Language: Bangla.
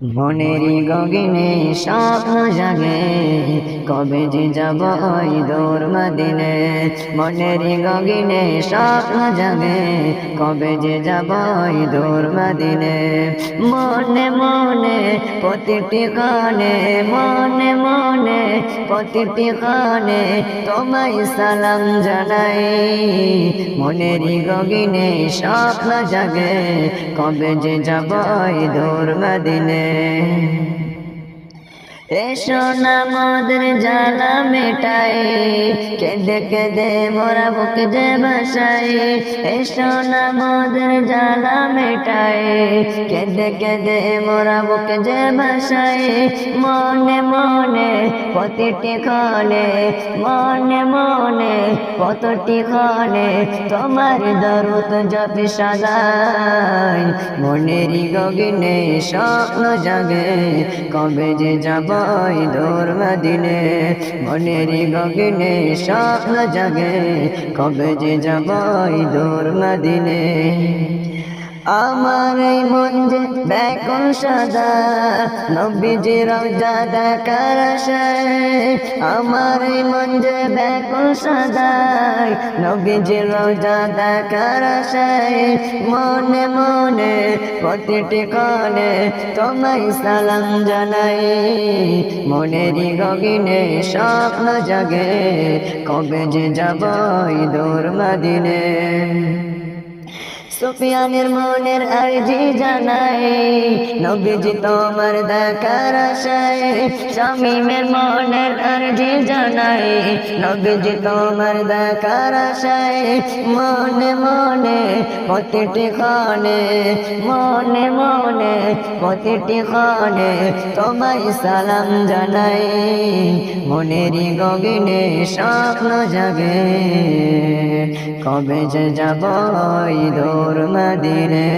মনেরই গগনে স্বপ্ন জাগে, কবে যে যাব ওই দূর মদিনে। মনেরই গগনে স্বপ্ন জাগে, কবে যে যাব ওই দূর মদিনে। মনে মনে প্রতিটি ক্ষণে, মনে মনে প্রতিটি ক্ষণে তোমায় সালাম জানাই। মনেরই গগনে স্বপ্ন জাগে, কবে যে যাব ওই দূর মদিনে। এসো না মোদের জ্বালা মেটাই, কেঁদে কেঁদে মোরা বুক যে ভাসাই। এসো না মোদের জ্বালা মেটাই, কেঁদে কেঁদে মোরা বুক যে ভাসাই। মনে মনে প্রতিটি ক্ষণে, মনে মনে প্রতিটি ক্ষণে তোমার দরুদ জপি সদাই। মনেরই গগনে স্বপ্ন জাগে, কবে যে যাব ওই দূর মদিনে। মনেরই গগনে স্বপ্ন জাগে, কবে যে যাব ওই দূর মদিনে। আমার এই মন যে ব্যাকুল সদা, নবীজি রওজা দেখার আশায়। আমার এই মন যে ব্যাকুল সদা, নবীজি রওজা দেখার আশায়। মনে মনে প্রতিটি ক্ষণে তোমায় সালাম জানাই। মনেরই গগনে স্বপ্ন জাগে, কবে যে যাব ওই দূর মদিনে। সুফিয়ানের মনের আরজি জানাই, নবীজি তোমার দেখার আশায়। শামীমের মনের আরজি জানাই, নবীজি তোমার দেখার আশায়। মনে মনে প্রতিটি ক্ষণে, মনে মনে প্রতিটি ক্ষণে তোমায় সালাম জানাই। মনেরই গগনে স্বপ্ন জাগে, কবে যে যাব ওই দূর মদিনে।